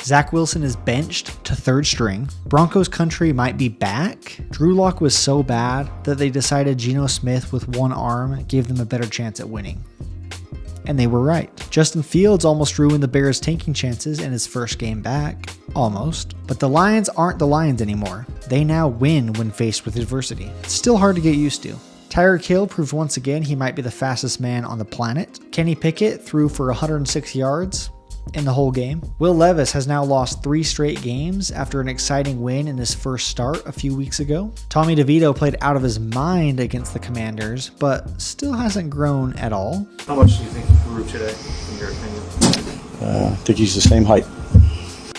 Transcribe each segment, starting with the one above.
Zach Wilson is benched to third string. Broncos country might be back. Drew Lock was so bad that they decided Geno Smith with one arm gave them a better chance at winning. And they were right. Justin Fields almost ruined the Bears' tanking chances in his first game back. Almost. But the Lions aren't the Lions anymore. They now win when faced with adversity. It's still hard to get used to. Tyreek Hill proved once again he might be the fastest man on the planet. Kenny Pickett threw for 106 yards in the whole game. Will Levis has now lost 3 straight games after an exciting win in his first start a few weeks ago. Tommy DeVito played out of his mind against the Commanders, but still hasn't grown at all. How much do you think he grew today, in your opinion? I think he's the same height.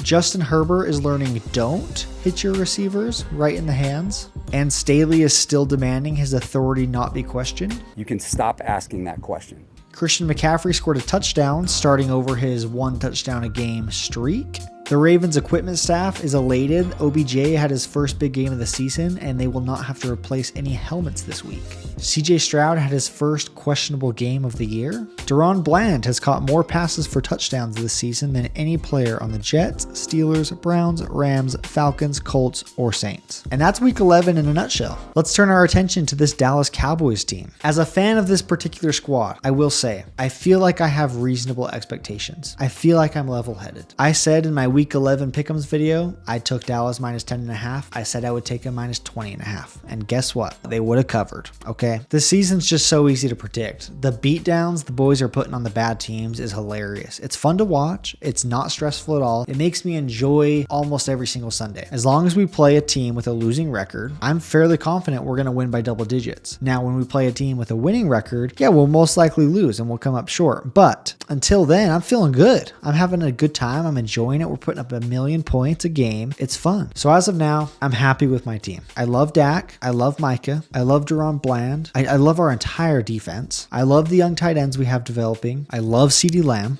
Justin Herbert is learning don't hit your receivers right in the hands. And Staley is still demanding his authority not be questioned. You can stop asking that question. Christian McCaffrey scored a touchdown, starting over his 1 touchdown a game streak. The Ravens equipment staff is elated. OBJ had his first big game of the season, and they will not have to replace any helmets this week. CJ Stroud had his first questionable game of the year. Deron Bland has caught more passes for touchdowns this season than any player on the Jets, Steelers, Browns, Rams, Falcons, Colts, or Saints. And that's week 11 in a nutshell. Let's turn our attention to this Dallas Cowboys team. As a fan of this particular squad, I will say, I feel like I have reasonable expectations. I feel like I'm level-headed. I said in my week 11 pick'ems video, I took Dallas minus 10.5. I said I would take them minus 20.5. And guess what? They would have covered, okay? This season's just so easy to predict. The beatdowns the boys are putting on the bad teams is hilarious. It's fun to watch. It's not stressful at all. It makes me enjoy almost every single Sunday. As long as we play a team with a losing record, I'm fairly confident we're going to win by double digits. Now, when we play a team with a winning record, yeah, we'll most likely lose and we'll come up short. But until then, I'm feeling good. I'm having a good time. I'm enjoying it. We're putting up 1,000,000 points a game. It's fun. So as of now, I'm happy with my team. I love Dak. I love Micah. I love Deron Bland. I love our entire defense. I love the young tight ends we have developing. I love CeeDee Lamb.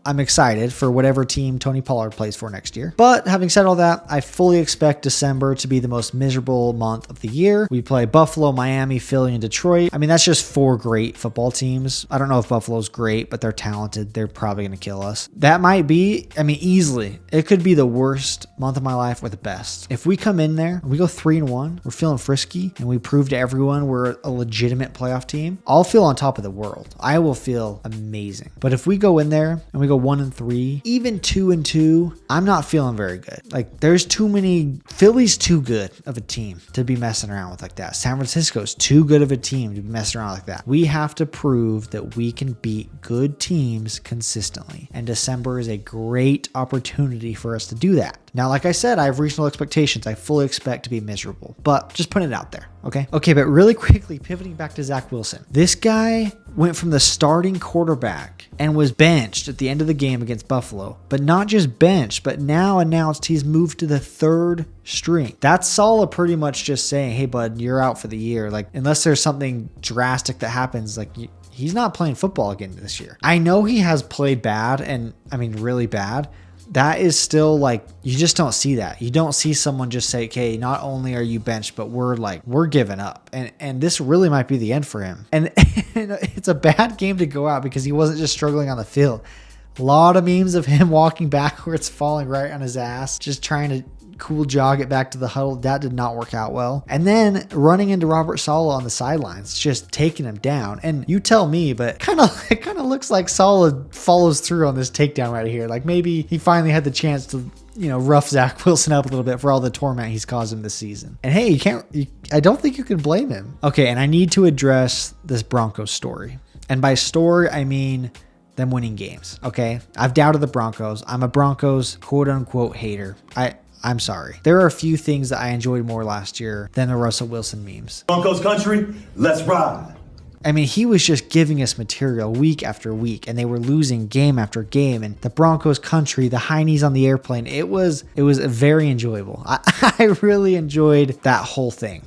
I'm excited for whatever team Tony Pollard plays for next year. But having said all that, I fully expect December to be the most miserable month of the year. We play Buffalo, Miami, Philly, and Detroit. I mean, that's just 4 great football teams. I don't know if Buffalo's great, but they're talented. They're probably going to kill us. That might be, easily. It could be the worst month of my life or the best. If we come in there, we go 3-1, we're feeling frisky, and we prove to everyone we're a legitimate playoff team, I'll feel on top of the world. I will feel amazing. But if we go in there and we go 1-3, even 2-2, I'm not feeling very good. Like, there's too many. Philly's too good of a team to be messing around with like that. San Francisco's too good of a team to be messing around like that. We have to prove that we can beat good teams consistently. And December is a great opportunity for us to do that. Now, like I said, I have reasonable expectations. I fully expect to be miserable, but just putting it out there, okay? Okay, but really quickly, pivoting back to Zach Wilson. This guy went from the starting quarterback and was benched at the end of the game against Buffalo, but not just benched, but now announced he's moved to the 3rd string. That's Saleh pretty much just saying, hey, bud, you're out for the year. Like, unless there's something drastic that happens, like, he's not playing football again this year. I know he has played bad, and really bad. That is still like, you just don't see that. You don't see someone just say, okay, not only are you benched, but we're giving up. And this really might be the end for him. And it's a bad game to go out because he wasn't just struggling on the field. A lot of memes of him walking backwards, falling right on his ass, just trying to cool jog it back to the huddle. That did not work out well. And then running into Robert Saleh on the sidelines, just taking him down. And you tell me, but it kind of looks like Saleh follows through on this takedown right here. Like, maybe he finally had the chance to, rough Zach Wilson up a little bit for all the torment he's caused him this season. And hey, I don't think you can blame him. Okay, and I need to address this Broncos story. And by story, I mean them winning games, okay? I've doubted the Broncos. I'm a Broncos quote-unquote hater. I'm sorry. There are a few things that I enjoyed more last year than the Russell Wilson memes. Broncos country, let's ride. He was just giving us material week after week, and they were losing game after game. And the Broncos country, the high knees on the airplane, it was very enjoyable. I really enjoyed that whole thing.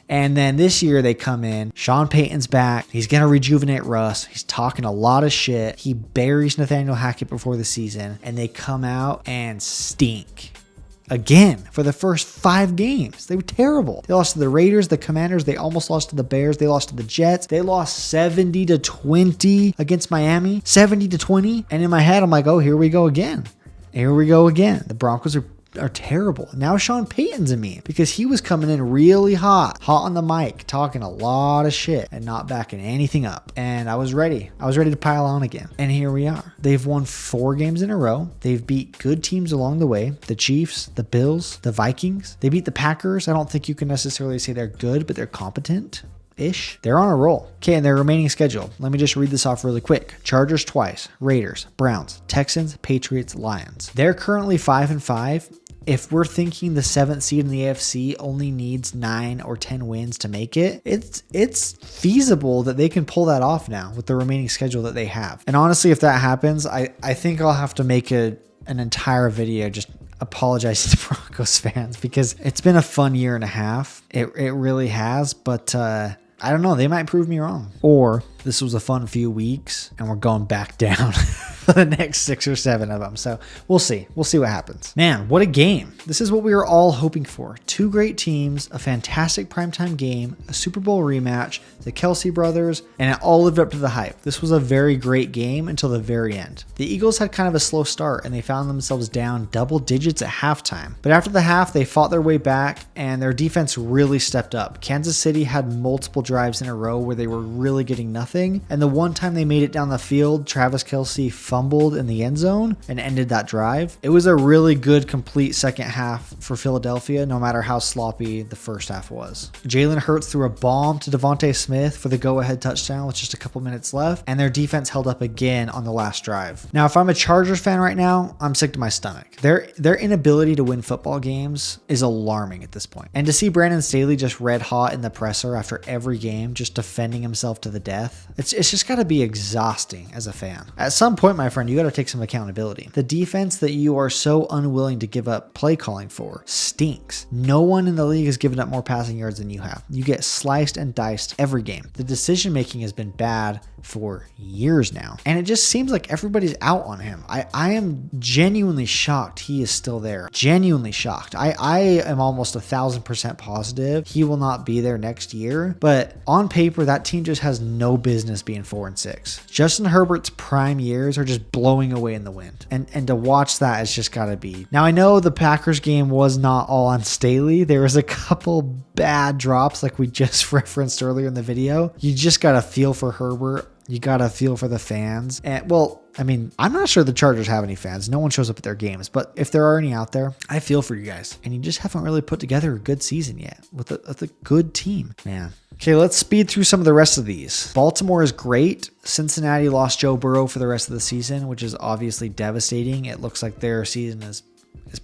And then this year they come in, Sean Payton's back. He's going to rejuvenate Russ. He's talking a lot of shit. He buries Nathaniel Hackett before the season, and they come out and stink. Again, for the first 5 games. They were terrible. They lost to the Raiders, the Commanders. They almost lost to the Bears. They lost to the Jets. They lost 70-20 against Miami. 70-20. And in my head, I'm like, oh, here we go again. Here we go again. The Broncos are terrible. Now Sean Payton's a meme because he was coming in really hot on the mic, talking a lot of shit and not backing anything up. And I was ready. I was ready to pile on again. And here we are. They've won 4 games in a row. They've beat good teams along the way. The Chiefs, the Bills, the Vikings. They beat the Packers. I don't think you can necessarily say they're good, but they're competent. They're on a roll. Okay, and their remaining schedule. Let me just read this off really quick. Chargers twice, Raiders, Browns, Texans, Patriots, Lions. They're currently 5-5. If we're thinking the 7th seed in the AFC only needs 9 or 10 wins to make it, it's feasible that they can pull that off now with the remaining schedule that they have. And honestly, if that happens, I think I'll have to make an entire video just apologizing to Broncos fans because it's been a fun year and a half. It really has, but I don't know. They might prove me wrong. Or this was a fun few weeks and we're going back down for the next 6 or 7 of them. So we'll see. We'll see what happens. Man, what a game. This is what we were all hoping for. 2 great teams, a fantastic primetime game, a Super Bowl rematch, the Kelsey brothers, and it all lived up to the hype. This was a very great game until the very end. The Eagles had kind of a slow start and they found themselves down double digits at halftime. But after the half, they fought their way back and their defense really stepped up. Kansas City had multiple drives in a row where they were really getting nothing. And the one time they made it down the field, Travis Kelce fumbled in the end zone and ended that drive. It was a really good, complete second half for Philadelphia, no matter how sloppy the first half was. Jalen Hurts threw a bomb to Devontae Smith for the go-ahead touchdown with just a couple minutes left, and their defense held up again on the last drive. Now, if I'm a Chargers fan right now, I'm sick to my stomach. Their inability to win football games is alarming at this point. And to see Brandon Staley just red hot in the presser after every game, just defending himself to the death, it's just got to be exhausting as a fan. At some point, my friend, you got to take some accountability. The defense that you are so unwilling to give up play calling for stinks. No one in the league has given up more passing yards than you have. You get sliced and diced every game. The decision making has been bad for years now. And it just seems like everybody's out on him. I am genuinely shocked he is still there. Genuinely shocked. I am almost 1,000% positive he will not be there next year. But on paper, that team just has no business being 4-6. Justin Herbert's prime years are just blowing away in the wind. And to watch that has just got to be. Now, I know the Packers game was not all on Staley. There was a couple bad drops like we just referenced earlier in the video. You just got to feel for Herbert. You got to feel for the fans. And well, I mean, I'm not sure the Chargers have any fans. No one shows up at their games. But if there are any out there, I feel for you guys. And you just haven't really put together a good season yet with a good team, man. Okay, let's speed through some of the rest of these. Baltimore is great. Cincinnati lost Joe Burrow for the rest of the season, which is obviously devastating. It looks like their season is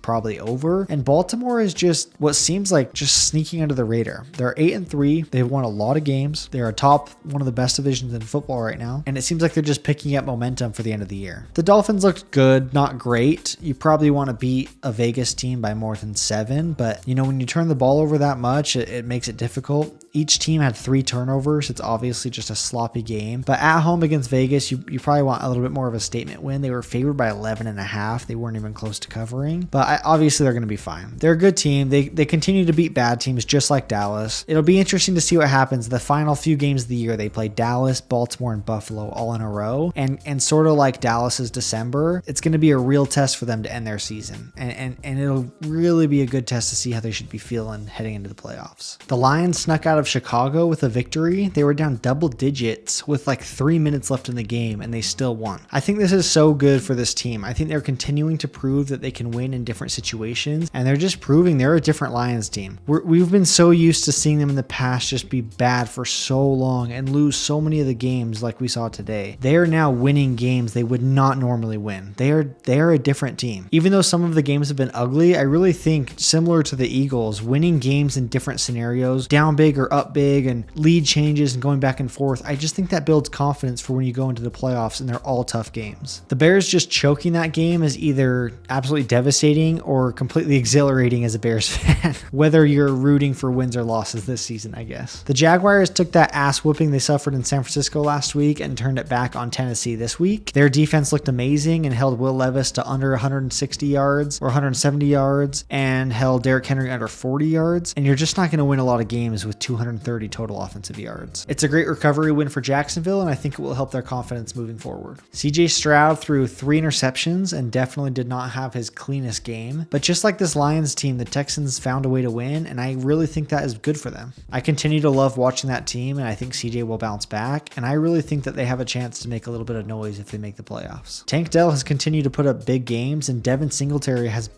probably over. And Baltimore is just what seems like just sneaking under the radar. They're 8-3. They've won a lot of games. They're atop one of the best divisions in football right now. And it seems like they're just picking up momentum for the end of the year. The Dolphins looked good, not great. You probably want to beat a Vegas team by more than 7. But, you know, when you turn the ball over that much, it makes it difficult. Each team had 3 turnovers. It's obviously just a sloppy game. But at home against Vegas, you probably want a little bit more of a statement win. They were favored by 11.5. They weren't even close to covering. But obviously they're going to be fine. They're a good team. They continue to beat bad teams just like Dallas. It'll be interesting to see what happens. The final few games of the year, they play Dallas, Baltimore, and Buffalo all in a row. And sort of like Dallas's December, it's going to be a real test for them to end their season. And it'll really be a good test to see how they should be feeling heading into the playoffs. The Lions snuck out of Chicago with a victory. They were down double digits with like 3 minutes left in the game and they still won. I think this is so good for this team. I think they're continuing to prove that they can win in different situations, and they're just proving they're a different Lions team. We've been so used to seeing them in the past just be bad for so long and lose so many of the games like we saw today. They are now winning games they would not normally win. They are a different team. Even though some of the games have been ugly, I really think similar to the Eagles, winning games in different scenarios, down big or up big and lead changes and going back and forth, I just think that builds confidence for when you go into the playoffs and they're all tough games. The Bears just choking that game is either absolutely devastating or completely exhilarating as a Bears fan, whether you're rooting for wins or losses this season, I guess. The Jaguars took that ass whooping they suffered in San Francisco last week and turned it back on Tennessee this week. Their defense looked amazing and held Will Levis to under 160 yards or 170 yards and held Derrick Henry under 40 yards. And you're just not going to win a lot of games with 200 230 total offensive yards. It's a great recovery win for Jacksonville, and I think it will help their confidence moving forward. CJ Stroud threw 3 interceptions and definitely did not have his cleanest game, but just like this Lions team, the Texans found a way to win, and I really think that is good for them. I continue to love watching that team, and I think CJ will bounce back, and I really think that they have a chance to make a little bit of noise if they make the playoffs. Tank Dell has continued to put up big games, and Devin Singletary has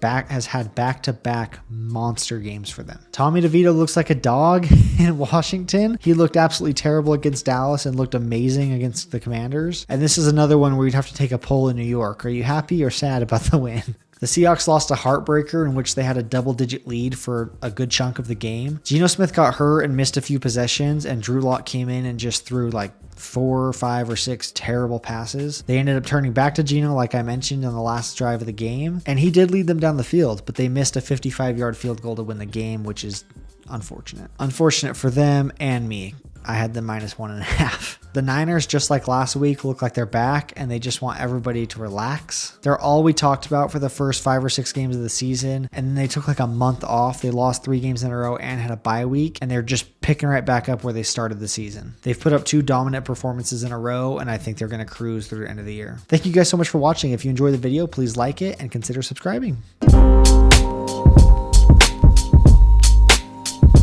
had back-to-back monster games for them. Tommy DeVito looks like a dog in Washington. He looked absolutely terrible against Dallas and looked amazing against the Commanders. And this is another one where you'd have to take a poll in New York. Are you happy or sad about the win? The Seahawks lost a heartbreaker in which they had a double-digit lead for a good chunk of the game. Geno Smith got hurt and missed a few possessions, and Drew Lock came in and just threw like 4, 5, or 6 terrible passes. They ended up turning back to Geno, like I mentioned, on the last drive of the game, and he did lead them down the field, but they missed a 55-yard field goal to win the game, which is unfortunate. Unfortunate for them and me. I had them -1.5. The Niners, just like last week, look like they're back, and they just want everybody to relax. They're all we talked about for the first 5 or 6 games of the season, and then they took like a month off. They lost 3 games in a row and had a bye week, and they're just picking right back up where they started the season. They've put up 2 dominant performances in a row, and I think they're going to cruise through the end of the year. Thank you guys so much for watching. If you enjoyed the video, please like it and consider subscribing.